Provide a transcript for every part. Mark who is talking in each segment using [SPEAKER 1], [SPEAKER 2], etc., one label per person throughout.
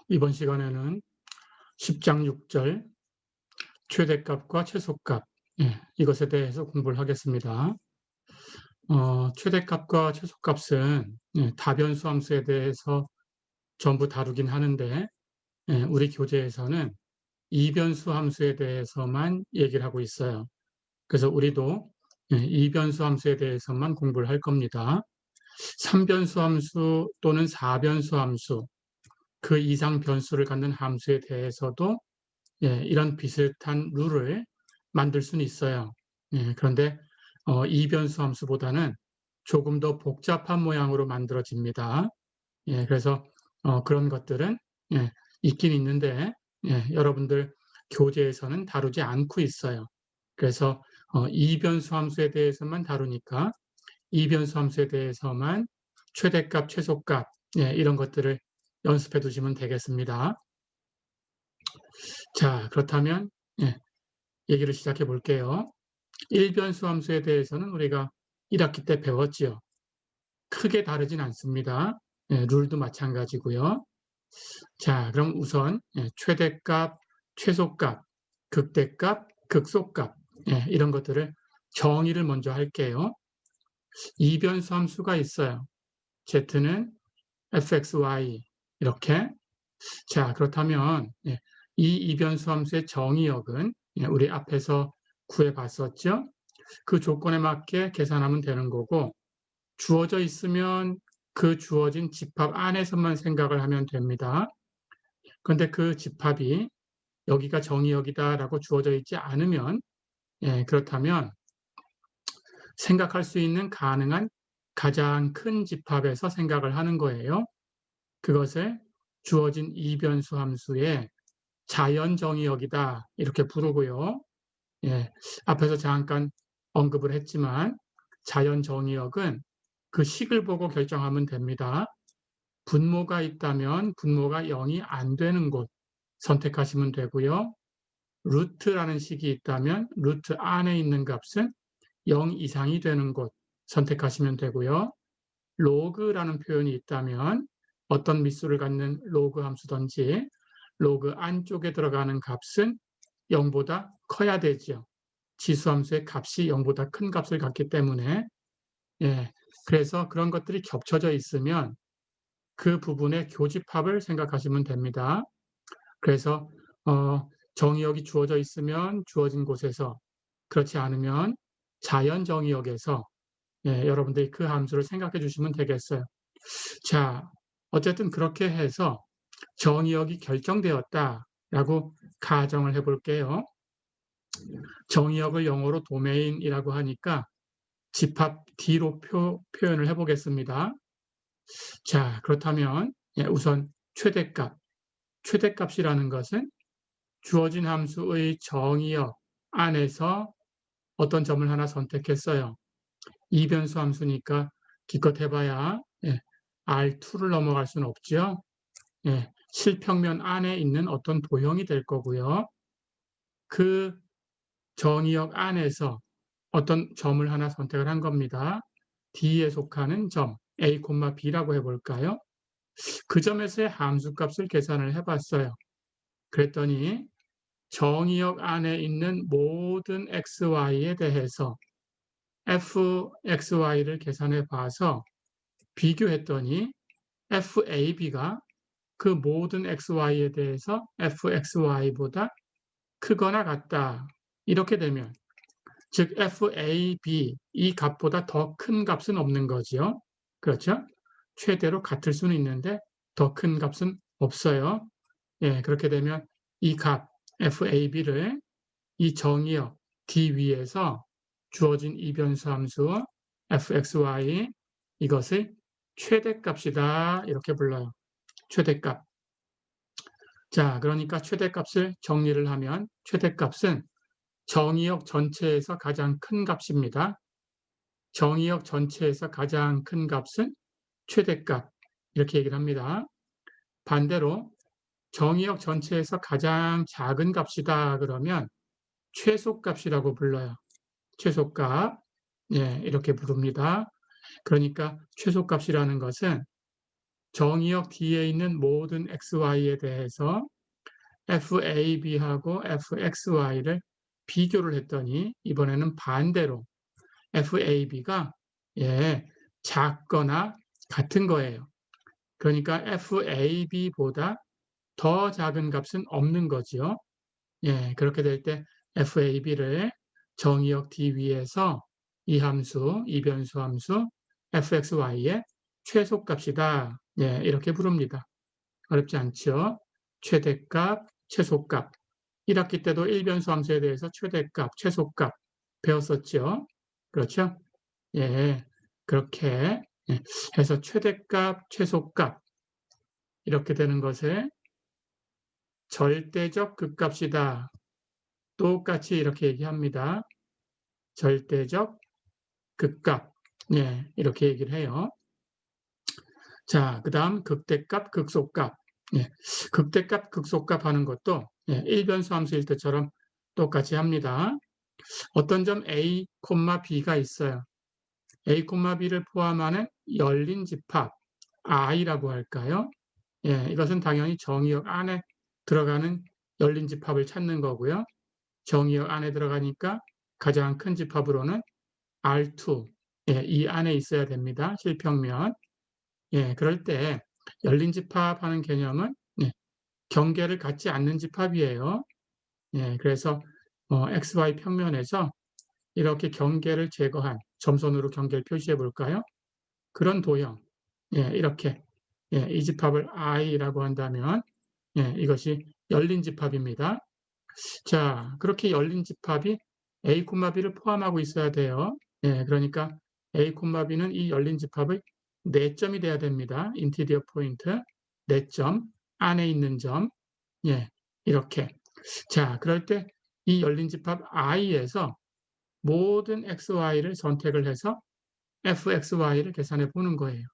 [SPEAKER 1] 이번 시간에는 10장 6절 최대값과 최소값, 이것에 대해서 공부를 하겠습니다. 최대값과 최소값은 다변수 함수에 대해서 전부 다루긴 하는데 우리 교재에서는 이변수 함수에 대해서만 얘기를 하고 있어요. 그래서 우리도 이변수 함수에 대해서만 공부를 할 겁니다. 3변수 함수 또는 4변수 함수, 그 이상 변수를 갖는 함수에 대해서도 이런 비슷한 룰을 만들 수는 있어요. 그런데 이변수 함수보다는 조금 더 복잡한 모양으로 만들어집니다. 그래서 그런 것들은 있긴 있는데 여러분들 교재에서는 다루지 않고 있어요. 그래서 이변수 함수에 대해서만 다루니까 이변수 함수에 대해서만 최대값, 최소값 이런 것들을 연습해 두시면 되겠습니다. 자, 그렇다면 얘기를 시작해 볼게요. 일변수 함수에 대해서는 우리가 1학기 때 배웠지요. 크게 다르진 않습니다. 룰도 마찬가지고요. 자, 그럼 우선 최대값, 최소값, 극대값, 극소값 이런 것들을 정의를 먼저 할게요. 이변수 함수가 있어요. z는 fxy 이렇게. 자, 그렇다면 이 이변수 함수의 정의역은 우리 앞에서 구해봤었죠. 그 조건에 맞게 계산하면 되는 거고, 주어져 있으면 그 주어진 집합 안에서만 생각을 하면 됩니다. 그런데 그 집합이 여기가 정의역이다라고 주어져 있지 않으면, 그렇다면 생각할 수 있는 가능한 가장 큰 집합에서 생각을 하는 거예요. 그것을 주어진 이변수 함수의 자연정의역이다 이렇게 부르고요. 앞에서 잠깐 언급을 했지만 자연정의역은 그 식을 보고 결정하면 됩니다. 분모가 있다면 분모가 0이 안 되는 곳 선택하시면 되고요. 루트라는 식이 있다면 루트 안에 있는 값은 0 이상이 되는 곳 선택하시면 되고요. 로그라는 표현이 있다면 어떤 밑수를 갖는 로그 함수든지 로그 안쪽에 들어가는 값은 0보다 커야 되죠. 지수함수의 값이 0보다 큰 값을 갖기 때문에 그래서 그런 것들이 겹쳐져 있으면 그 부분의 교집합을 생각하시면 됩니다. 그래서 정의역이 주어져 있으면 주어진 곳에서 그렇지 않으면 자연 정의역에서 여러분들이 그 함수를 생각해 주시면 되겠어요. 자, 어쨌든 그렇게 해서 정의역이 결정되었다라고 가정을 해볼게요. 정의역을 영어로 도메인이라고 하니까 집합 D로 표현을 해보겠습니다. 자, 그렇다면 우선 최대값. 최대값이라는 것은 주어진 함수의 정의역 안에서 어떤 점을 하나 선택했어요. 이변수 함수니까 기껏 해봐야 R2를 넘어갈 수는 없죠. 실평면 안에 있는 어떤 도형이 될 거고요. 그 정의역 안에서 어떤 점을 하나 선택을 한 겁니다. D에 속하는 점, A, B라고 해볼까요? 그 점에서의 함수값을 계산을 해봤어요. 그랬더니 정의역 안에 있는 모든 xy에 대해서 fxy를 계산해 봐서 비교했더니 fab가 그 모든 xy에 대해서 fxy보다 크거나 같다. 이렇게 되면 즉 fab 이 값보다 더 큰 값은 없는 거지요. 그렇죠? 최대로 같을 수는 있는데 더 큰 값은 없어요. 그렇게 되면 이 값 fab를 이 정의역 D 위에서 주어진 이변수 함수 fxy 이것을 최대값이다 이렇게 불러요. 최대값. 자, 그러니까 최대값을 정리를 하면 최대값은 정의역 전체에서 가장 큰 값입니다. 정의역 전체에서 가장 큰 값은 최대값 이렇게 얘기를 합니다. 반대로 정의역 전체에서 가장 작은 값이다 그러면 최소값이라고 불러요. 최소값 이렇게 부릅니다. 그러니까 최소값이라는 것은 정의역 D에 있는 모든 xy에 대해서 FAB하고 FXY를 비교를 했더니 이번에는 반대로 FAB가 작거나 같은 거예요. 그러니까 FAB보다 더 작은 값은 없는 거지요. 그렇게 될 때 FAB를 정의역 D 위에서 이 함수, 이 변수 함수 fxy의 최소값이다. 이렇게 부릅니다. 어렵지 않죠? 최대값, 최소값. 1학기 때도 1변수 함수에 대해서 최대값, 최소값 배웠었죠? 그렇죠? 그렇게 해서 최대값, 최소값 이렇게 되는 것을 절대적 극값이다. 똑같이 이렇게 얘기합니다. 절대적 극값. 이렇게 얘기를 해요. 자, 그 다음 극대값, 극소값. 극대값, 극소값 하는 것도 1변수 함수일 때처럼 똑같이 합니다. 어떤 점 A, B가 있어요. A, B를 포함하는 열린 집합, I라고 할까요? 이것은 당연히 정의역 안에 들어가는 열린 집합을 찾는 거고요. 정의역 안에 들어가니까 가장 큰 집합으로는 R2, 이 안에 있어야 됩니다. 실평면. 그럴 때 열린 집합하는 개념은 경계를 갖지 않는 집합이에요. 그래서 XY 평면에서 이렇게 경계를 제거한 점선으로 경계를 표시해 볼까요? 그런 도형. 이렇게 이 집합을 I라고 한다면 이것이 열린 집합입니다. 자, 그렇게 열린 집합이 A, B를 포함하고 있어야 돼요. 그러니까 A, B는 이 열린 집합의 내점이 돼야 됩니다. 인티리어 포인트, 내점, 안에 있는 점. 이렇게. 자, 그럴 때 이 열린 집합 I에서 모든 XY를 선택을 해서 fxy를 계산해 보는 거예요.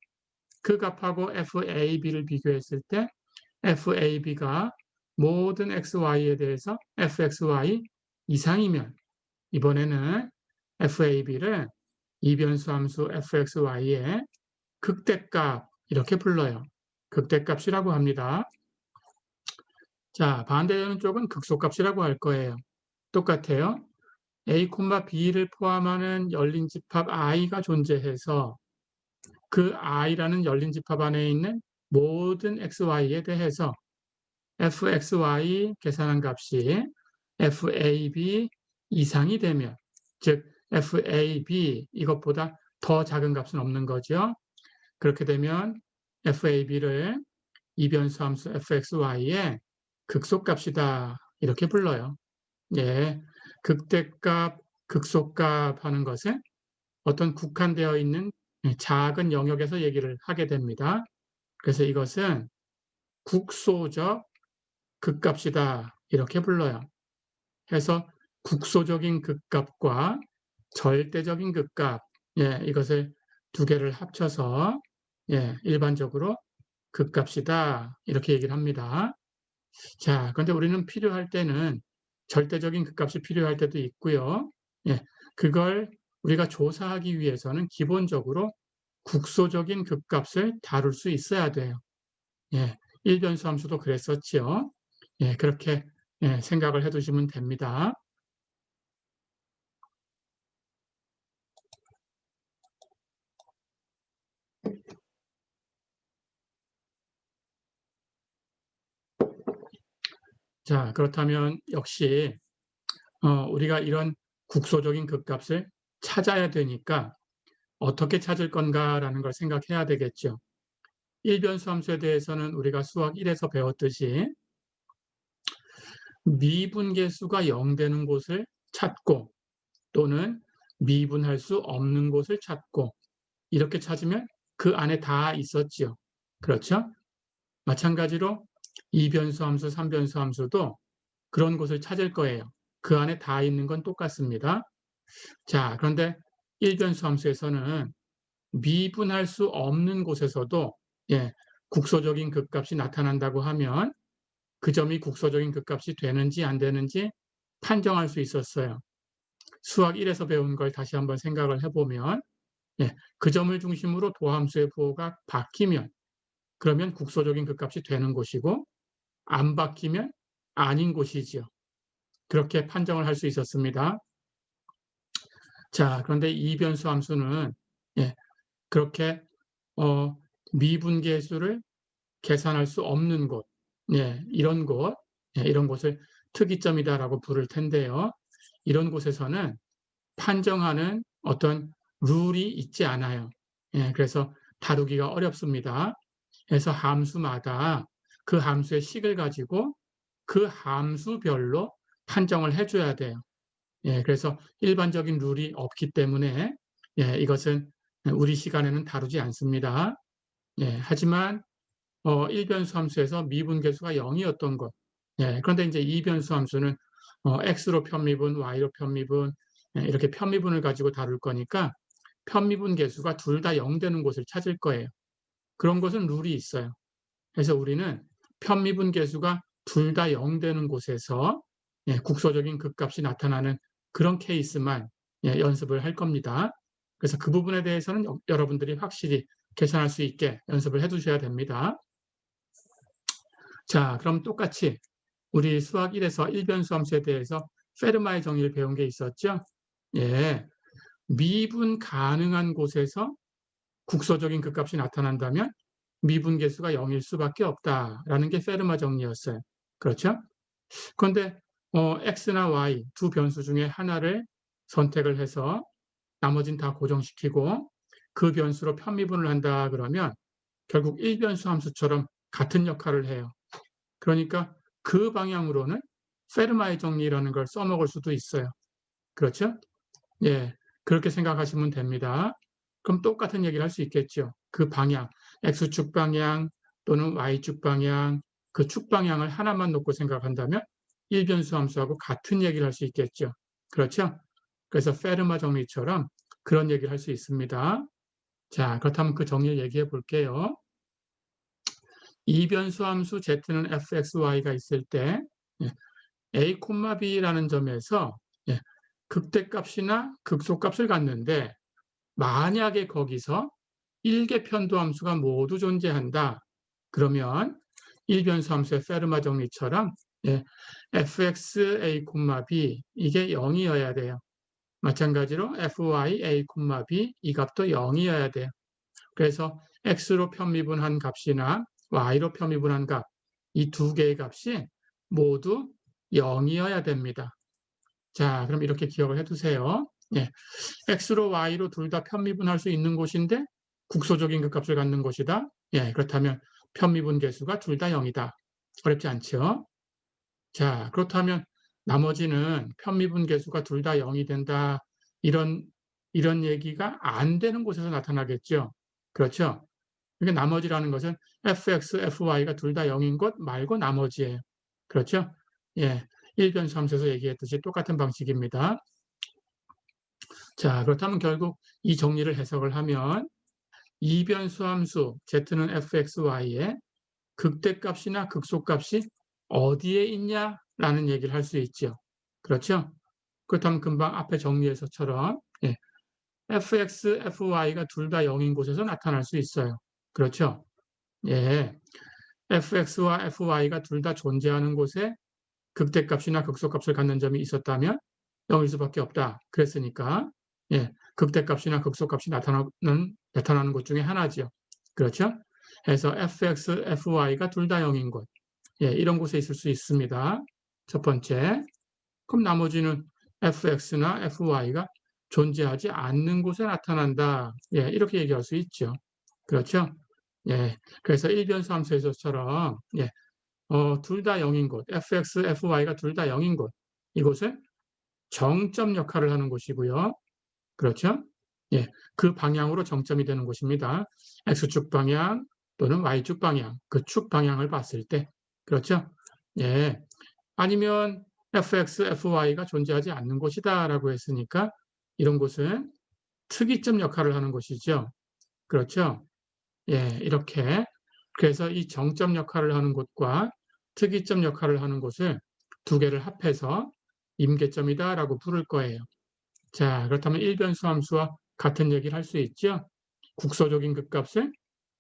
[SPEAKER 1] 그 값하고 FAB를 비교했을 때 FAB가 모든 XY에 대해서 fxy 이상이면 이번에는 FAB를 이변수 함수 fxy의 극대값 이렇게 불러요. 극대값이라고 합니다. 자, 반대되는 쪽은 극소값이라고 할 거예요. 똑같아요. A, B를 포함하는 열린 집합 I가 존재해서 그 I라는 열린 집합 안에 있는 모든 XY에 대해서 fxy 계산한 값이 FAB 이상이 되면, 즉 FAB 이것보다 더 작은 값은 없는 거죠. 그렇게 되면 FAB를 이변수 함수 fxy의 극소값이다 이렇게 불러요. 극대값, 극소값 하는 것은 어떤 국한되어 있는 작은 영역에서 얘기를 하게 됩니다. 그래서 이것은 국소적 극값이다 이렇게 불러요. 해서 국소적인 극값과 절대적인 극값 이것을 두 개를 합쳐서 일반적으로 극값이다 이렇게 얘기를 합니다. 자, 그런데 우리는 필요할 때는 절대적인 극값이 필요할 때도 있고요. 그걸 우리가 조사하기 위해서는 기본적으로 국소적인 극값을 다룰 수 있어야 돼요. 1변수 함수도 그랬었지요. 그렇게 생각을 해두시면 됩니다. 자, 그렇다면 역시 우리가 이런 국소적인 극값을 찾아야 되니까 어떻게 찾을 건가라는 걸 생각해야 되겠죠. 1변수 함수에 대해서는 우리가 수학 1에서 배웠듯이 미분계수가 0 되는 곳을 찾고 또는 미분할 수 없는 곳을 찾고 이렇게 찾으면 그 안에 다 있었지요. 그렇죠? 마찬가지로 2변수 함수, 3변수 함수도 그런 곳을 찾을 거예요. 그 안에 다 있는 건 똑같습니다. 자, 그런데 1변수 함수에서는 미분할 수 없는 곳에서도 국소적인 극값이 나타난다고 하면 그 점이 국소적인 극값이 되는지 안 되는지 판정할 수 있었어요. 수학 1에서 배운 걸 다시 한번 생각을 해보면 그 점을 중심으로 도함수의 부호가 바뀌면 그러면 국소적인 극값이 되는 곳이고 안 바뀌면 아닌 곳이지요. 그렇게 판정을 할 수 있었습니다. 자, 그런데 이변수 함수는 예, 그렇게 미분계수를 계산할 수 없는 곳, 이런 곳, 이런 곳을 특이점이다라고 부를 텐데요. 이런 곳에서는 판정하는 어떤 룰이 있지 않아요. 그래서 다루기가 어렵습니다. 그래서 함수마다 그 함수의 식을 가지고 그 함수별로 판정을 해줘야 돼요. 그래서 일반적인 룰이 없기 때문에 이것은 우리 시간에는 다루지 않습니다. 하지만 일변수 함수에서 미분계수가 0이었던 것. 그런데 이제 이변수 함수는 x로 편미분, y로 편미분, 이렇게 편미분을 가지고 다룰 거니까 편미분 계수가 둘 다 0 되는 곳을 찾을 거예요. 그런 것은 룰이 있어요. 그래서 우리는 편미분 계수가 둘 다 0 되는 곳에서 국소적인 극값이 나타나는 그런 케이스만 연습을 할 겁니다. 그래서 그 부분에 대해서는 여러분들이 확실히 계산할 수 있게 연습을 해 두셔야 됩니다. 자, 그럼 똑같이 우리 수학 1에서 일변수 함수에 대해서 페르마의 정의를 배운 게 있었죠? 미분 가능한 곳에서 국소적인 극값이 나타난다면 미분계수가 0일 수밖에 없다라는 게 페르마 정리였어요. 그렇죠? 그런데 x나 y 두 변수 중에 하나를 선택을 해서 나머지는 다 고정시키고 그 변수로 편미분을 한다 그러면 결국 일변수 함수처럼 같은 역할을 해요. 그러니까 그 방향으로는 페르마의 정리라는 걸 써먹을 수도 있어요. 그렇죠? 그렇게 생각하시면 됩니다. 그럼 똑같은 얘기를 할 수 있겠죠. 그 방향, x축 방향 또는 y축 방향, 그 축 방향을 하나만 놓고 생각한다면 일변수 함수하고 같은 얘기를 할 수 있겠죠. 그렇죠? 그래서 페르마 정리처럼 그런 얘기를 할 수 있습니다. 자, 그렇다면 그 정리를 얘기해 볼게요. 이변수 함수 z는 fxy가 있을 때 a, b라는 점에서 극대값이나 극소값을 갖는데 만약에 거기서 일개 편도함수가 모두 존재한다. 그러면 일변수 함수의 페르마 정리처럼 fx a, b 이게 0이어야 돼요. 마찬가지로 fy a, b 이 값도 0이어야 돼요. 그래서 x로 편미분한 값이나 y로 편미분한 값, 이 두 개의 값이 모두 0이어야 됩니다. 자, 그럼 이렇게 기억을 해두세요. x로 y로 둘 다 편미분할 수 있는 곳인데 국소적인 극값을 갖는 곳이다. 그렇다면 편미분 계수가 둘 다 0이다. 어렵지 않죠? 자, 그렇다면 나머지는 편미분 계수가 둘 다 0이 된다. 이런 얘기가 안 되는 곳에서 나타나겠죠. 그렇죠? 그러니까 나머지라는 것은 fx, fy가 둘 다 0인 것 말고 나머지예요. 그렇죠? 일변수 함수에서 얘기했듯이 똑같은 방식입니다. 자, 그렇다면 결국 이 정리를 해석을 하면 이변수 함수 z는 fxy의 극대값이나 극소값이 어디에 있냐라는 얘기를 할 수 있죠. 그렇죠? 그렇다면 금방 앞에 정리해서처럼 fx, fy가 둘 다 0인 곳에서 나타날 수 있어요. 그렇죠? fx와 fy가 둘 다 존재하는 곳에 극대값이나 극소값을 갖는 점이 있었다면 0일 수밖에 없다. 그랬으니까 극대값이나 극소값이 나타나는 곳 중에 하나죠. 그렇죠? 그래서 fx, fy가 둘 다 0인 곳. 이런 곳에 있을 수 있습니다. 첫 번째. 그럼 나머지는 fx나 fy가 존재하지 않는 곳에 나타난다. 이렇게 얘기할 수 있죠. 그렇죠? 그래서 일변수 함수에서처럼 둘 다 0인 곳, fx, fy가 둘 다 0인 곳, 이곳은 정점 역할을 하는 곳이고요. 그렇죠? 그 방향으로 정점이 되는 곳입니다. x축 방향 또는 y축 방향, 그 축 방향을 봤을 때. 그렇죠? 아니면 fx, fy가 존재하지 않는 곳이다라고 했으니까 이런 곳은 특이점 역할을 하는 곳이죠. 그렇죠? 이렇게. 그래서 이 정점 역할을 하는 곳과 특이점 역할을 하는 곳을 두 개를 합해서 임계점이다라고 부를 거예요. 자, 그렇다면 일변수 함수와 같은 얘기를 할 수 있죠. 국소적인 극값을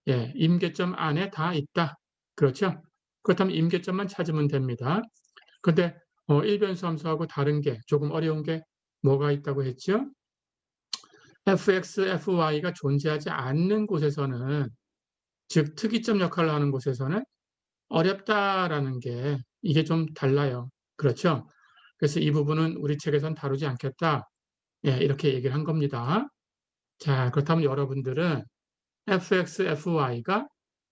[SPEAKER 1] 예, 임계점 안에 다 있다. 그렇죠? 그렇다면 임계점만 찾으면 됩니다. 근데 일변수 함수하고 다른 게 조금 어려운 게 뭐가 있다고 했죠? fx, fy가 존재하지 않는 곳에서는, 즉 특이점 역할을 하는 곳에서는 어렵다라는 게 이게 좀 달라요. 그렇죠? 그래서 이 부분은 우리 책에선 다루지 않겠다. 예, 이렇게 얘기를 한 겁니다. 자, 그렇다면 여러분들은 fx, fy가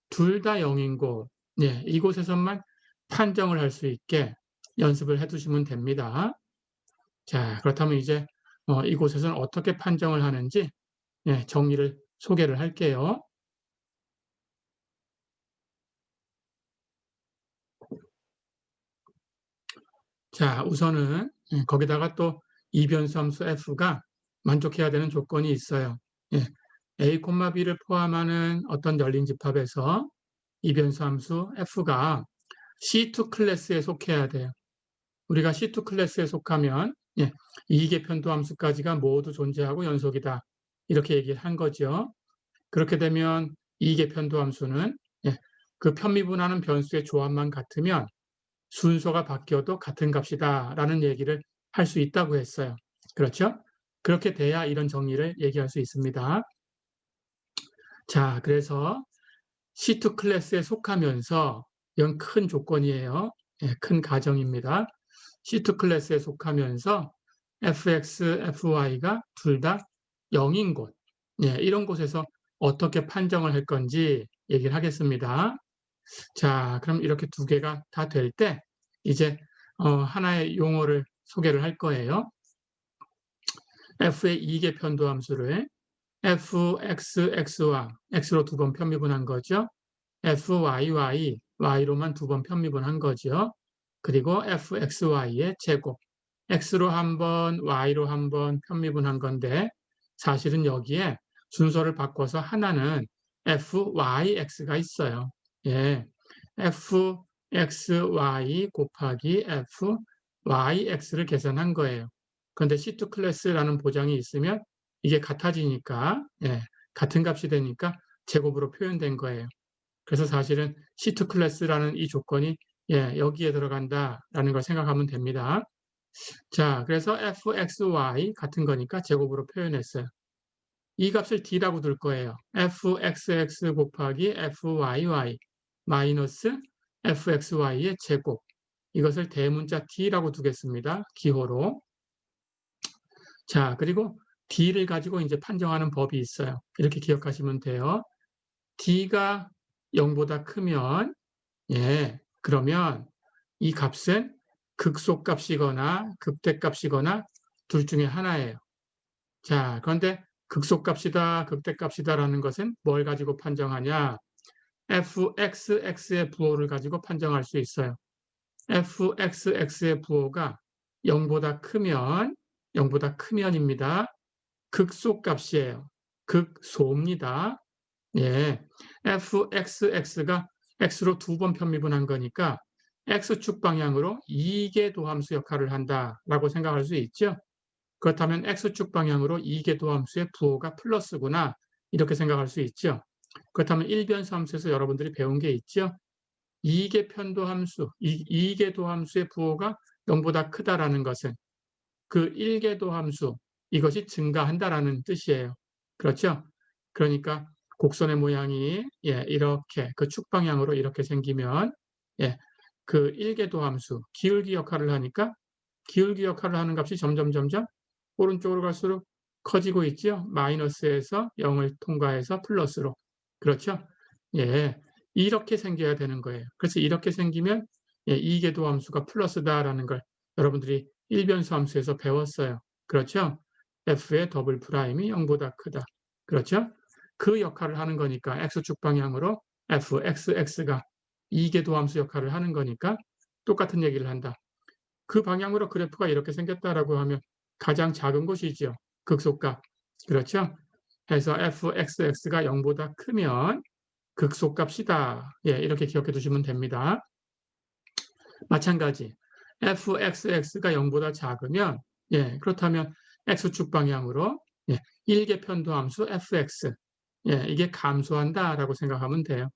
[SPEAKER 1] 둘 다 0인 곳, 예, 이곳에서만 판정을 할 수 있게 연습을 해 두시면 됩니다. 자, 그렇다면 이제 이곳에서는 어떻게 판정을 하는지, 예, 정리를 소개를 할게요. 자, 우선은 거기다가 또 이변수 함수 f가 만족해야 되는 조건이 있어요. 예, a, b를 포함하는 어떤 열린 집합에서 이변수 함수 f가 C2 클래스에 속해야 돼요. 우리가 C2 클래스에 속하면 예, 이계 편도함수까지가 모두 존재하고 연속이다. 이렇게 얘기를 한 거죠. 그렇게 되면 이계 편도함수는 예, 그 편미분하는 변수의 조합만 같으면 순서가 바뀌어도 같은 값이다 라는 얘기를 할 수 있다고 했어요. 그렇죠? 그렇게 돼야 이런 정리를 얘기할 수 있습니다. 자, 그래서 C2 클래스에 속하면서 이건 큰 조건이에요. 예, 큰 가정입니다. C2 클래스에 속하면서 fx, fy가 둘 다 0인 곳, 예, 이런 곳에서 어떻게 판정을 할 건지 얘기를 하겠습니다. 자, 그럼 이렇게 두 개가 다 될 때 이제 하나의 용어를 소개를 할 거예요. f의 이계 편도함수를 fxx와 x로 두 번 편미분한 거죠. fyy, y로만 두 번 편미분한 거죠. 그리고 fxy의 제곱, x로 한 번, y로 한 번 편미분한 건데 사실은 여기에 순서를 바꿔서 하나는 fyx가 있어요. 예, fxy 곱하기 fyx를 계산한 거예요. 그런데 C2 클래스라는 보장이 있으면 이게 같아지니까, 예, 같은 값이 되니까 제곱으로 표현된 거예요. 그래서 사실은 C2 클래스라는 이 조건이 예, 여기에 들어간다라는 걸 생각하면 됩니다. 자, 그래서 fxy 같은 거니까 제곱으로 표현했어요. 이 값을 d라고 둘 거예요. fxx 곱하기 fyy 마이너스 fxy의 제곱. 이것을 대문자 d라고 두겠습니다. 기호로. 자, 그리고 d를 가지고 이제 판정하는 법이 있어요. 이렇게 기억하시면 돼요. d가 0보다 크면 예, 그러면 이 값은 극소값이거나 극대값이거나 둘 중에 하나예요. 자, 그런데 극소값이다, 극대값이다라는 것은 뭘 가지고 판정하냐? fxx의 부호를 가지고 판정할 수 있어요. fxx의 부호가 0보다 크면, 0보다 크면입니다. 극소값이에요. 극소입니다. 예, fxx가 x로 두 번 편미분한 거니까 x축 방향으로 이계도함수 역할을 한다라고 생각할 수 있죠. 그렇다면 x축 방향으로 이계도함수의 부호가 플러스구나 이렇게 생각할 수 있죠. 그렇다면 일변수 함수에서 여러분들이 배운 게 있죠. 이계편도함수, 이계도함수의 부호가 0보다 크다라는 것은 그 일계도함수 이것이 증가한다라는 뜻이에요. 그렇죠? 그러니까 곡선의 모양이 예, 이렇게 그 축 방향으로 이렇게 생기면 예, 그 일계도함수 기울기 역할을 하니까 기울기 역할을 하는 값이 점점 오른쪽으로 갈수록 커지고 있죠. 마이너스에서 0을 통과해서 플러스로. 그렇죠? 예. 이렇게 생겨야 되는 거예요. 그래서 이렇게 생기면 예, 이계도 함수가 플러스다라는 걸 여러분들이 일변수 함수에서 배웠어요. 그렇죠? f의 더블 프라임이 0보다 크다. 그렇죠? 그 역할을 하는 거니까 x축 방향으로 fxx가 이계도 함수 역할을 하는 거니까 똑같은 얘기를 한다. 그 방향으로 그래프가 이렇게 생겼다라고 하면 가장 작은 곳이죠. 극소값. 그렇죠? 해서 fxx가 0보다 크면 극소값이다. 예, 이렇게 기억해 두시면 됩니다. 마찬가지 fxx가 0보다 작으면 예, 그렇다면 x축 방향으로 예, 일계편도함수 fx 예, 이게 감소한다라고 생각하면 돼요.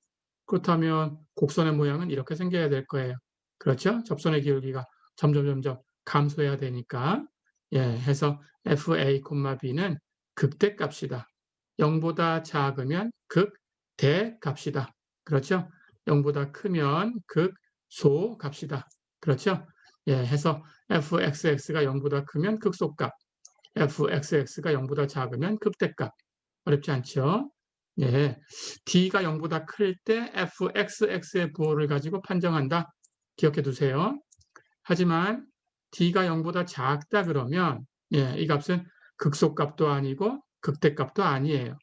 [SPEAKER 1] 그렇다면 곡선의 모양은 이렇게 생겨야 될 거예요. 그렇죠? 접선의 기울기가 점점 감소해야 되니까. 예, 해서 FA, B는 극대값이다. 0보다 작으면 극대값이다. 그렇죠? 0보다 크면 극소값이다. 그렇죠? 예, 해서 fxx가 0보다 크면 극소값, fxx가 0보다 작으면 극대값. 어렵지 않죠? 예, d가 0보다 클 때 fxx의 부호를 가지고 판정한다. 기억해 두세요. 하지만 d가 0보다 작다 그러면 예, 이 값은 극소값도 아니고 극대값도 아니에요.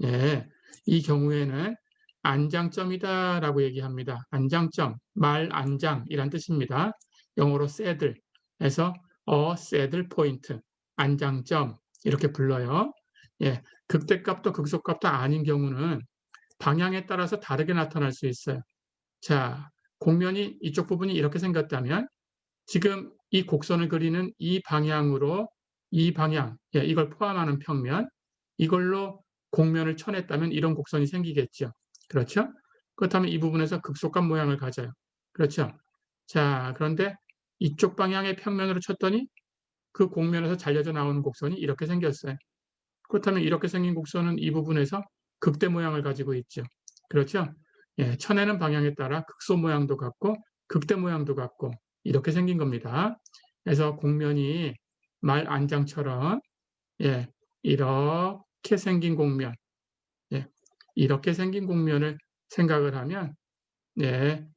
[SPEAKER 1] 예, 이 경우에는 안장점이다라고 얘기합니다. 안장점, 말안장이란 뜻입니다. 영어로 saddle에서 a saddle point, 안장점 이렇게 불러요. 예, 극대값도 극소값도 아닌 경우는 방향에 따라서 다르게 나타날 수 있어요. 자, 곡면이 이쪽 부분이 이렇게 생겼다면 지금 이 곡선을 그리는 이 방향으로 이 방향, 예, 이걸 포함하는 평면, 이걸로 곡면을 쳐냈다면 이런 곡선이 생기겠죠. 그렇죠? 그렇다면 이 부분에서 극소값 모양을 가져요. 그렇죠? 자, 그런데 이쪽 방향의 평면으로 쳤더니 그 곡면에서 잘려져 나오는 곡선이 이렇게 생겼어요. 그렇다면 이렇게 생긴 곡선은 이 부분에서 극대 모양을 가지고 있죠. 그렇죠? 예, 쳐내는 방향에 따라 극소 모양도 같고 극대 모양도 같고 이렇게 생긴 겁니다. 그래서 곡면이 말 안장처럼 예, 이렇게 생긴 곡면, 예, 이렇게 생긴 곡면을 생각을 하면 예,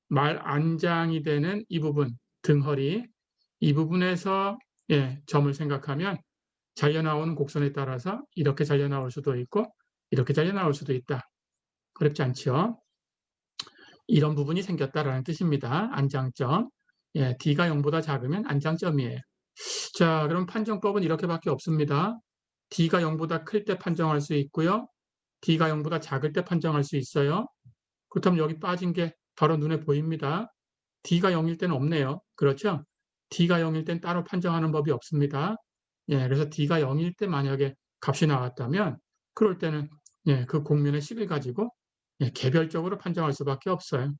[SPEAKER 1] 말 안장이 되는 이 부분, 등허리 이 부분에서 예, 점을 생각하면 잘려 나오는 곡선에 따라서 이렇게 잘려 나올 수도 있고 이렇게 잘려 나올 수도 있다. 어렵지 않죠? 이런 부분이 생겼다라는 뜻입니다. 안장점. 예, D가 0보다 작으면 안장점이에요. 자, 그럼 판정법은 이렇게밖에 없습니다. D가 0보다 클 때 판정할 수 있고요. D가 0보다 작을 때 판정할 수 있어요. 그렇다면 여기 빠진 게 바로 눈에 보입니다. D가 0일 때는 없네요. 그렇죠? D가 0일 땐 따로 판정하는 법이 없습니다. 예, 그래서 D가 0일 때 만약에 값이 나왔다면 그럴 때는 예, 그 곡면의 식을 가지고 예, 개별적으로 판정할 수밖에 없어요.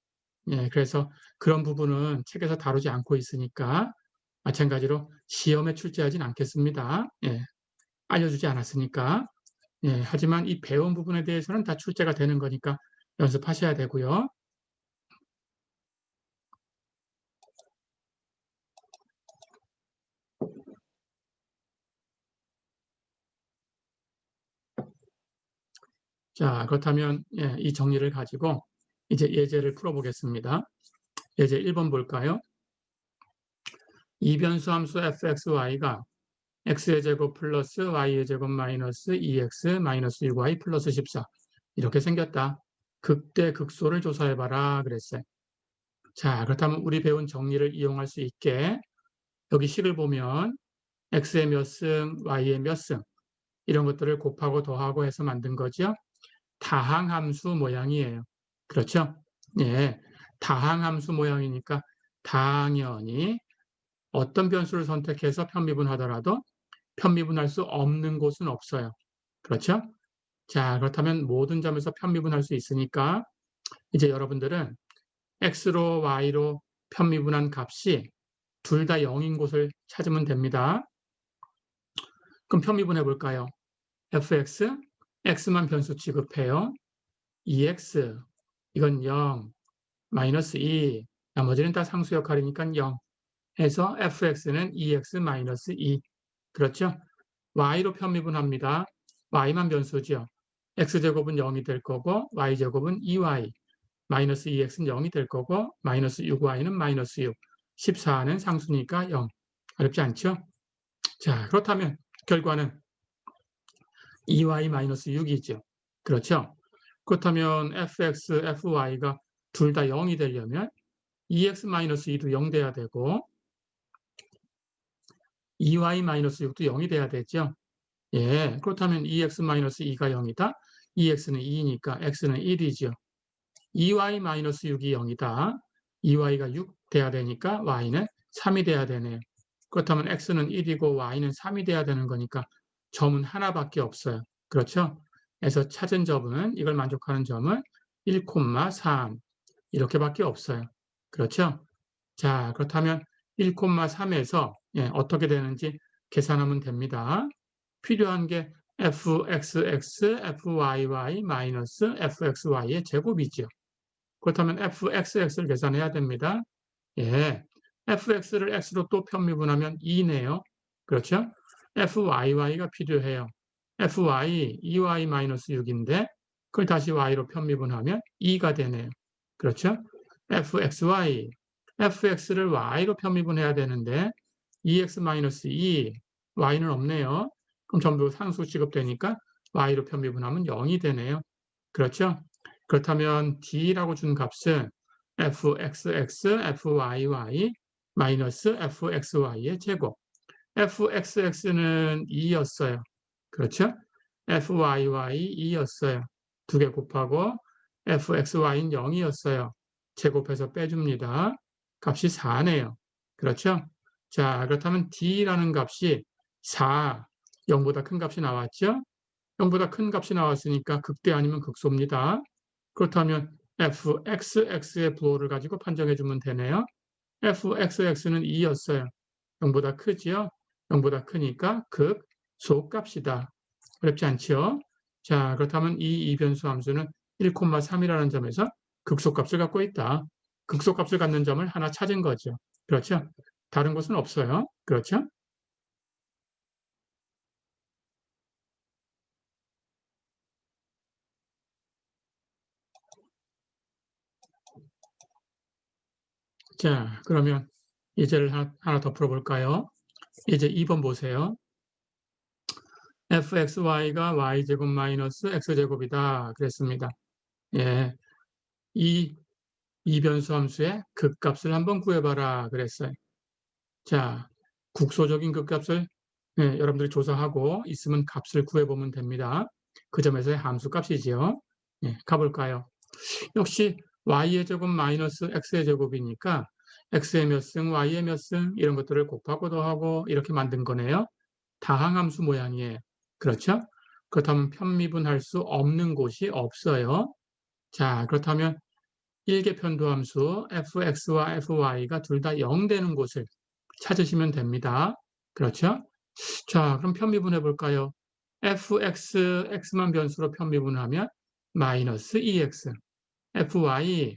[SPEAKER 1] 예, 그래서 그런 부분은 책에서 다루지 않고 있으니까 마찬가지로 시험에 출제하진 않겠습니다. 예, 알려주지 않았으니까. 예, 하지만 이 배운 부분에 대해서는 다 출제가 되는 거니까 연습하셔야 되고요. 자, 그렇다면 예, 이 정리를 가지고 이제 예제를 풀어보겠습니다. 예제 1번 볼까요? 이변수 함수 fxy가 x의 제곱 플러스 y의 제곱 마이너스 2x 마이너스 6y 플러스 14 이렇게 생겼다. 극대 극소를 조사해봐라 그랬어요. 자, 그렇다면 우리 배운 정리를 이용할 수 있게 여기 식을 보면 x의 몇 승, y의 몇 승 이런 것들을 곱하고 더하고 해서 만든 거죠. 다항함수 모양이에요. 그렇죠? 예, 다항함수 모양이니까 당연히 어떤 변수를 선택해서 편미분하더라도 편미분할 수 없는 곳은 없어요. 그렇죠? 자, 그렇다면 모든 점에서 편미분할 수 있으니까 이제 여러분들은 x로 y로 편미분한 값이 둘 다 0인 곳을 찾으면 됩니다. 그럼 편미분해 볼까요? fx, x만 변수 취급해요. 2x, 이건 0, 마이너스 2, 나머지는 다 상수 역할이니까 0 해서 fx는 2x 마이너스 2. 그렇죠? y로 편미분합니다. y만 변수죠. x제곱은 0이 될 거고 y제곱은 2y, 마이너스 2x는 0이 될 거고 마이너스 6y는 마이너스 6, 14는 상수니까 0. 어렵지 않죠? 자, 그렇다면 결과는 2y 마이너스 6이죠. 그렇죠? 그렇다면 fx, fy가 둘 다 0이 되려면 2x-2도 0 돼야 되고 2y-6도 0이 돼야 되죠. 예, 그렇다면 2x-2가 0이다. 2x는 2니까 x는 1이죠. 2y-6이 0이다. 2y가 6 돼야 되니까 y는 3이 돼야 되네요. 그렇다면 x는 1이고 y는 3이 돼야 되는 거니까 점은 하나밖에 없어요. 그렇죠? 에서 찾은 점은 이걸 만족하는 점은 1,3 이렇게밖에 없어요. 그렇죠? 자, 그렇다면 1,3에서 어떻게 되는지 계산하면 됩니다. 필요한 게 fxx, fyy 마이너스 fxy의 제곱이죠. 그렇다면 fxx를 계산해야 됩니다. 예, fx를 x로 또 편미분하면 2네요. 그렇죠? fyy가 필요해요. fy, 2y-6인데 그걸 다시 y로 편미분하면 2가 되네요. 그렇죠? fxy, fx를 y로 편미분해야 되는데 2x-2, y는 없네요. 그럼 전부 상수 취급되니까 y로 편미분하면 0이 되네요. 그렇죠? 그렇다면 d라고 준 값은 fxx, fyy 마이너스 fxy의 제곱. fxx는 2였어요. 그렇죠? fyy 2였어요. 두 개 곱하고 fxy는 0이었어요. 제곱해서 빼줍니다. 값이 4네요. 그렇죠? 자, 그렇다면 d라는 값이 4, 0보다 큰 값이 나왔죠? 0보다 큰 값이 나왔으니까 극대 아니면 극소입니다. 그렇다면 fxx의 부호를 가지고 판정해 주면 되네요. fxx는 2였어요. 0보다 크지요? 0보다 크니까 극소값이다. 어렵지 않지요? 자, 그렇다면 이 이변수 함수는 1,3이라는 점에서 극소값을 갖고 있다. 극소값을 갖는 점을 하나 찾은 거죠. 그렇죠? 다른 것은 없어요. 그렇죠? 자, 그러면 예제를 하나 더 풀어볼까요? 이제 2번 보세요. fxy가 y제곱 마이너스 x제곱이다. 그랬습니다. 예, 이 이변수 함수의 극값을 한번 구해봐라. 그랬어요. 자, 국소적인 극값을 여러분들이 조사하고 있으면 값을 구해보면 됩니다. 그 점에서의 함수 값이지요. 가볼까요? 역시 y의 제곱 마이너스 x의 제곱이니까 x의 몇 승, y의 몇 승 이런 것들을 곱하고 더하고 이렇게 만든 거네요. 다항함수 모양이에요. 그렇죠? 그렇다면 편미분할 수 없는 곳이 없어요. 자, 그렇다면 일개편도함수 fx와 fy가 둘 다 0 되는 곳을 찾으시면 됩니다. 그렇죠? 자, 그럼 편미분해 볼까요? fx, x만 변수로 편미분하면 마이너스 2x, fy,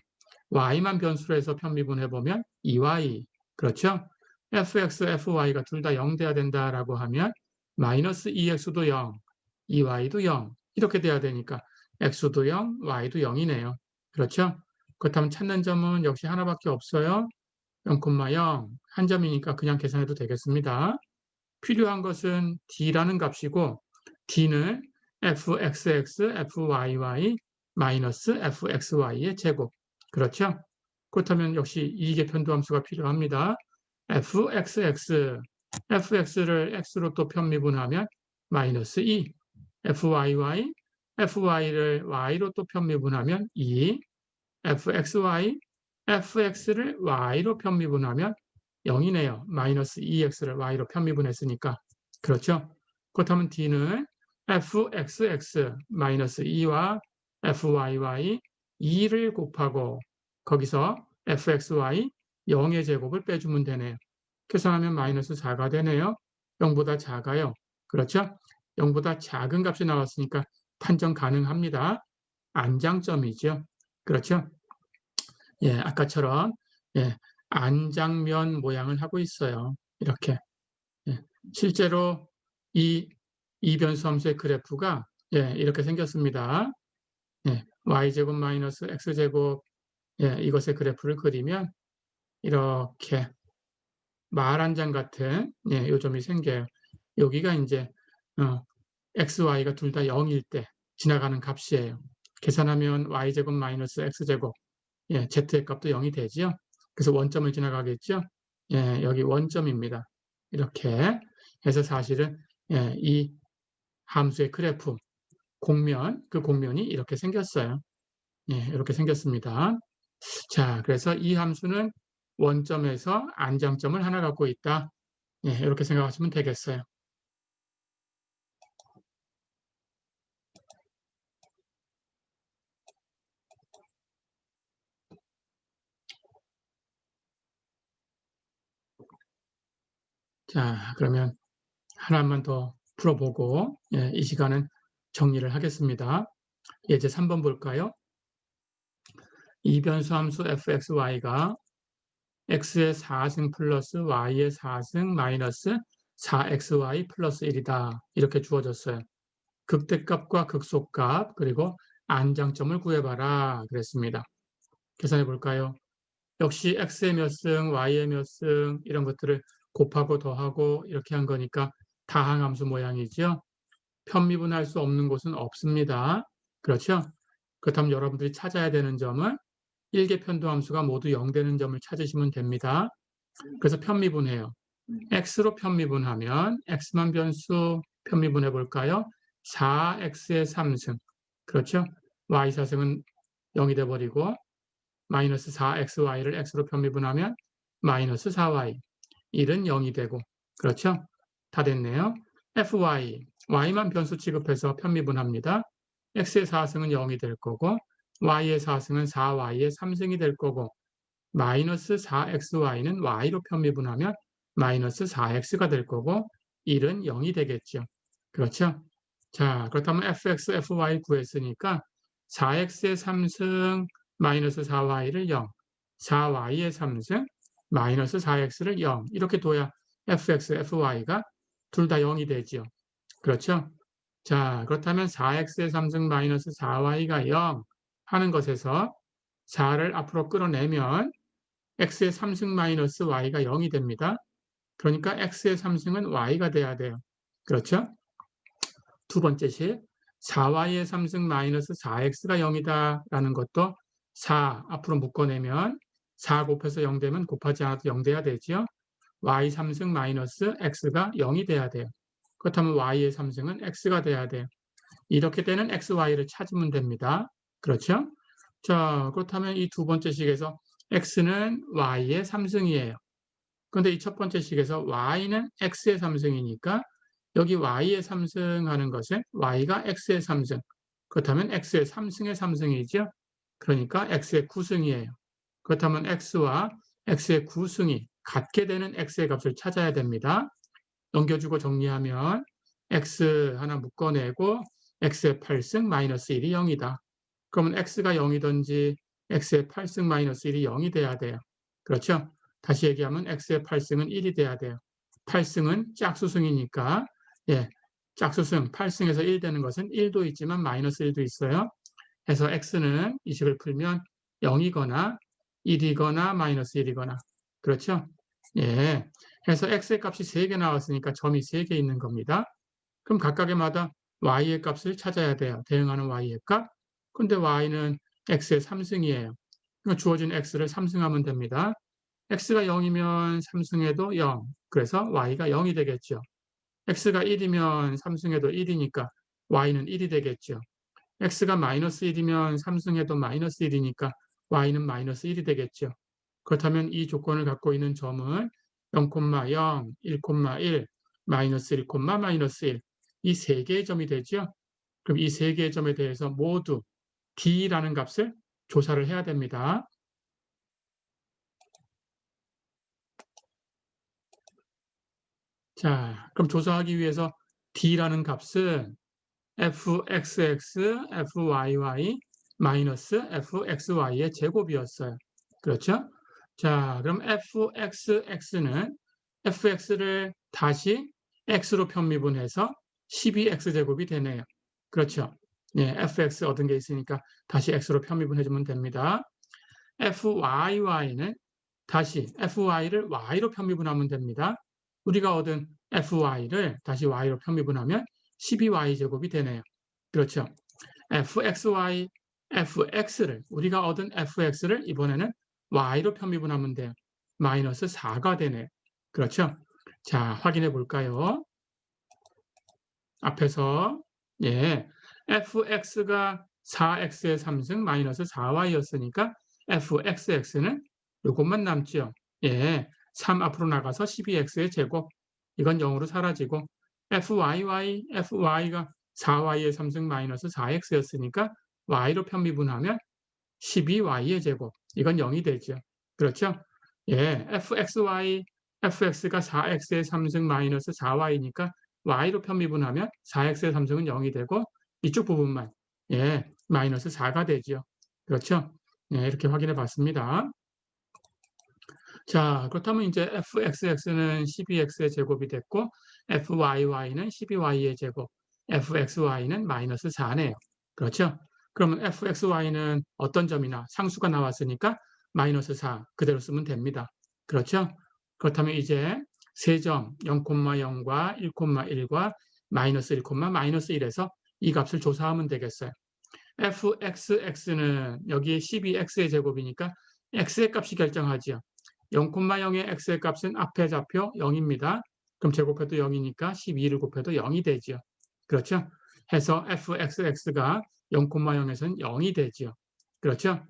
[SPEAKER 1] y만 변수로 해서 편미분해 보면 2y. 그렇죠? fx, fy가 둘 다 0 돼야 된다라고 하면 마이너스 2x도 0, 2y도 0 이렇게 돼야 되니까 x도 0, y도 0이네요. 그렇죠? 그렇다면 찾는 점은 역시 하나밖에 없어요. 0,0 한 점이니까 그냥 계산해도 되겠습니다. 필요한 것은 d라는 값이고 d는 fxx, fyy 마이너스 fxy의 제곱. 그렇죠? 그렇다면 역시 이계 편도함수가 필요합니다. fxx, fx를 x로 또 편미분하면 마이너스 2, fyy, fy를 y로 또 편미분하면 2, fxy, fx를 y로 편미분하면 0이네요. 마이너스 2x를 y로 편미분했으니까. 그렇죠? 그렇다면 d는 fxx 마이너스 2와 fyy 2를 곱하고 거기서 fxy 0의 제곱을 빼주면 되네요. 계산하면 마이너스 4가 되네요. 0보다 작아요. 그렇죠? 0보다 작은 값이 나왔으니까 판정 가능합니다. 안장점이죠. 그렇죠? 예, 아까처럼 예, 안장면 모양을 하고 있어요. 이렇게. 예, 실제로 이 이변수 함수의 그래프가 이렇게 생겼습니다. y제곱 마이너스 x제곱 이것의 그래프를 그리면 이렇게 말 한 장 같은 요점이 생겨요. 여기가 이제 x, y가 둘 다 0일 때 지나가는 값이에요. 계산하면 y제곱 마이너스 x제곱 z의 값도 0이 되죠. 그래서 원점을 지나가겠죠. 여기 원점입니다. 이렇게 해서 사실은 이 함수의 그래프 공면, 그 공면이 이렇게 생겼어요. 이렇게 생겼습니다. 자, 그래서 이 함수는 원점에서 안장점을 하나 갖고 있다. 이렇게 생각하시면 되겠어요. 자, 그러면 하나만 더 풀어보고 이 시간은 정리를 하겠습니다. 예제 3번 볼까요? 이변수 함수 fxy가 x의 4승 플러스 y의 4승 마이너스 4xy 플러스 1이다. 이렇게 주어졌어요. 극대값과 극소값 그리고 안장점을 구해봐라 그랬습니다. 계산해 볼까요? 역시 x의 몇 승, y의 몇 승 이런 것들을 곱하고 더하고 이렇게 한 거니까 다항함수 모양이죠. 편미분할 수 없는 곳은 없습니다. 그렇죠? 그렇다면 여러분들이 찾아야 되는 점은 일개편도함수가 모두 0 되는 점을 찾으시면 됩니다. 그래서 편미분해요. x로 편미분하면 x만 변수 편미분해 볼까요? 4x의 3승. 그렇죠? y 4승은 0이 돼 버리고 마이너스 4xy를 x로 편미분하면 마이너스 4y. 1은 0이 되고. 그렇죠? 다 됐네요. fy. y만 변수 취급해서 편미분합니다. x의 4승은 0이 될 거고 y의 4승은 4y의 3승이 될 거고 마이너스 4xy는 y로 편미분하면 마이너스 4x가 될 거고 1은 0이 되겠죠. 그렇죠? 자, 그렇다면 fx, fy 구했으니까 4x의 3승 마이너스 4y를 0, 4y의 3승 마이너스 4x를 0 이렇게 둬야 fx, fy가 둘 다 0이 되죠. 그렇죠? 자, 그렇다면 4x의 3승 마이너스 4y가 0 하는 것에서 4를 앞으로 끌어내면 x의 3승 마이너스 y가 0이 됩니다. 그러니까 x의 3승은 y가 돼야 돼요. 그렇죠? 두 번째 식 4y의 3승 마이너스 4x가 0이다 라는 것도 4 앞으로 묶어내면 4 곱해서 0 되면 곱하지 않아도 0 돼야 되죠. y 3승 마이너스 x가 0이 돼야 돼요. 그렇다면 y의 3승은 x가 돼야 돼요. 이렇게 되는 xy를 찾으면 됩니다. 그렇죠? 자, 그렇다면 이 두 번째 식에서 x는 y의 3승이에요. 그런데 이 첫 번째 식에서 y는 x의 3승이니까 여기 y의 3승 하는 것은 y가 x의 3승. 그렇다면 x의 3승의 3승이죠. 그러니까 x의 9승이에요. 그렇다면 x와 x의 9승이 같게 되는 x의 값을 찾아야 됩니다. 넘겨주고 정리하면 x 하나 묶어내고 x의 8승 마이너스 1이 0이다. 그러면 x가 0이든지 x의 8승 마이너스 1이 0이 돼야 돼요. 그렇죠? 다시 얘기하면 x의 8승은 1이 돼야 돼요. 8승은 짝수승이니까 짝수승 8승에서 1 되는 것은 1도 있지만 마이너스 1도 있어요. 해서 x는 이 식을 풀면 0이거나 1이거나 마이너스 1이거나 그렇죠? 예. 해서 x의 값이 3개 나왔으니까 점이 3개 있는 겁니다. 그럼 각각의마다 y의 값을 찾아야 돼요. 대응하는 y의 값. 근데 y는 x의 3승이에요. 그러니까 주어진 x를 3승하면 됩니다. x가 0이면 3승해도 0. 그래서 y가 0이 되겠죠. x가 1이면 3승해도 1이니까 y는 1이 되겠죠. x가 마이너스 1이면 3승해도 마이너스 1이니까 y는 마이너스 1이 되겠죠. 그렇다면 이 조건을 갖고 있는 점은 0,0, 1,1, 마이너스 1, 마이너스 1. 이 세 개의 점이 되죠. 그럼 이 세 개의 점에 대해서 모두 d라는 값을 조사를 해야 됩니다. 자, 그럼 조사하기 위해서 d라는 값은 fxx, fyy 마이너스 fxy의 제곱이었어요. 그렇죠? 자, 그럼 fxx는 fx를 다시 x로 편미분해서 12x제곱이 되네요. 그렇죠? 네, fx 얻은 게 있으니까 다시 x로 편미분해주면 됩니다. fyy는 다시 fy를 y로 편미분하면 됩니다. 우리가 얻은 fy를 다시 y로 편미분하면 12y제곱이 되네요. 그렇죠? fxy, fx를 우리가 얻은 fx를 이번에는 y로 편미분하면 돼요. 마이너스 4가 되네요. 그렇죠? 자, 확인해 볼까요? 앞에서 fx가 4x의 3승 마이너스 4y였으니까 fxx는 이것만 남죠. 3 앞으로 나가서 12x의 제곱. 이건 0으로 사라지고 fy가 4y의 3승 마이너스 4x였으니까 y로 편미분하면 12y의 제곱. 이건 0이 되죠. 그렇죠? fxy fx가 4x의 3승 마이너스 4y니까 y로 편미분하면 4x의 3승은 0이 되고 이쪽 부분만 마이너스 4가 되지요. 그렇죠? 이렇게 확인해 봤습니다. 자, 그렇다면 이제 fxx는 12x의 제곱이 됐고 fyy는 12y의 제곱, fxy는 마이너스 4네요. 그렇죠? 그러면 fxy는 어떤 점이나 상수가 나왔으니까 마이너스 4 그대로 쓰면 됩니다. 그렇죠? 그렇다면 이제 세 점 0,0과 1,1과 마이너스 1, 마이너스 1에서 이 값을 조사하면 되겠어요. fxx는 여기에 12x의 제곱이니까 x의 값이 결정하지요. 0,0의 x의 값은 앞에 좌표 0입니다. 그럼 제곱해도 0이니까 12를 곱해도 0이 되지요. 그렇죠? 해서 fxx가 0,0에서는 0이 되지요. 그렇죠?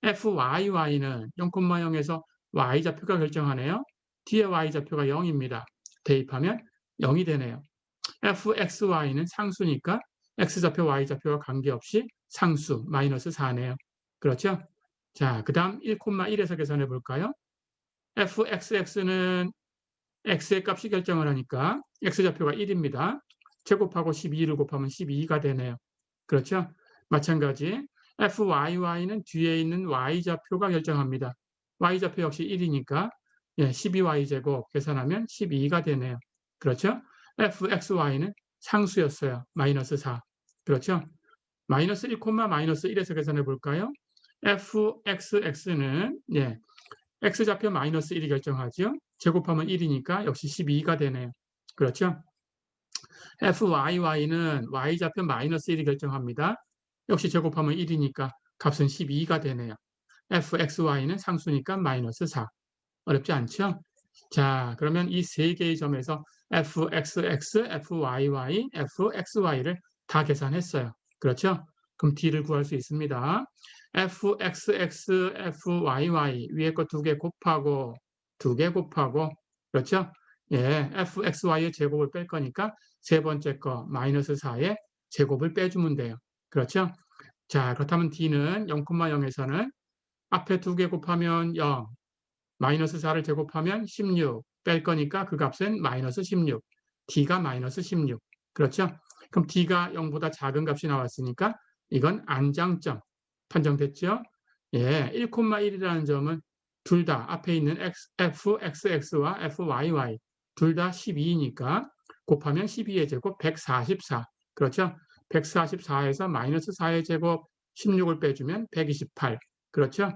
[SPEAKER 1] fyy는 0,0에서 y좌표가 결정하네요. 뒤에 y좌표가 0입니다. 대입하면 0이 되네요. fxy는 상수니까 x좌표 y좌표와 관계없이 상수 마이너스 4네요. 그렇죠? 자, 그 다음 1,1에서 계산해 볼까요? fxx는 x의 값이 결정을 하니까 x좌표가 1입니다. 제곱하고 12를 곱하면 12가 되네요. 그렇죠? 마찬가지 fyy는 뒤에 있는 y좌표가 결정합니다. y좌표 역시 1이니까 12y제곱 계산하면 12가 되네요. 그렇죠? fxy는 상수였어요. 마이너스 4. 그렇죠? 마이너스 1, 마이너스 1에서 계산해 볼까요? fxx는 x좌표 마이너스 1이 결정하죠. 제곱하면 1이니까 역시 12가 되네요. 그렇죠? fyy는 y좌표 마이너스 1이 결정합니다. 역시 제곱하면 1이니까 값은 12가 되네요. fxy는 상수니까 마이너스 4. 어렵지 않죠? 자, 그러면 이 세 개의 점에서 fxx, fyy, fxy를 다 계산했어요. 그렇죠? 그럼 d를 구할 수 있습니다. fxx, fyy 위에 거 두 개 곱하고 그렇죠? fxy의 제곱을 뺄 거니까 세 번째 거 마이너스 4의 제곱을 빼주면 돼요. 그렇죠? 자, 그렇다면 d는 0,0에서는 앞에 두 개 곱하면 0, 마이너스 4를 제곱하면 16, 뺄 거니까 그 값은 마이너스 16, d가 마이너스 16. 그렇죠? 그럼 d가 0보다 작은 값이 나왔으니까 이건 안장점 판정됐죠? 1,1이라는 점은 둘 다 앞에 있는 fxx와 fyy 둘 다 12이니까 곱하면 12의 제곱 144. 그렇죠? 144에서 마이너스 4의 제곱 16을 빼주면 128. 그렇죠?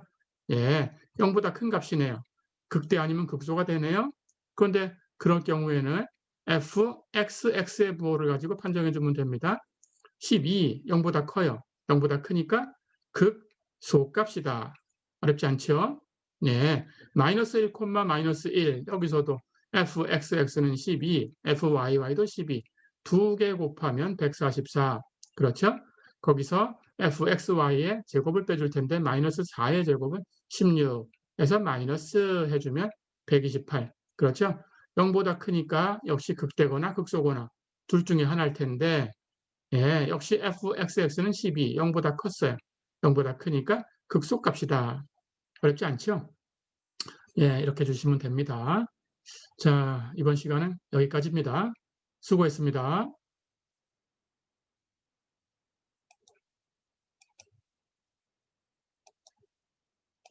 [SPEAKER 1] 0보다 큰 값이네요. 극대 아니면 극소가 되네요. 그런데 그럴 경우에는 fxx의 부호를 가지고 판정해 주면 됩니다. 12, 0보다 커요. 0보다 크니까 극소값이다. 어렵지 않죠? 마이너스 1, 마이너스 1 여기서도 fxx는 12, fyy도 12. 두 개 곱하면 144. 그렇죠? 거기서 fxy의 제곱을 빼줄 텐데 마이너스 4의 제곱은 16에서 마이너스 해주면 128. 그렇죠? 0보다 크니까 역시 극대거나 극소거나 둘 중에 하나일 텐데 역시 fxx는 12, 0보다 컸어요. 0보다 크니까 극소값이다. 어렵지 않죠? 이렇게 주시면 됩니다. 자, 이번 시간은 여기까지입니다. 수고했습니다.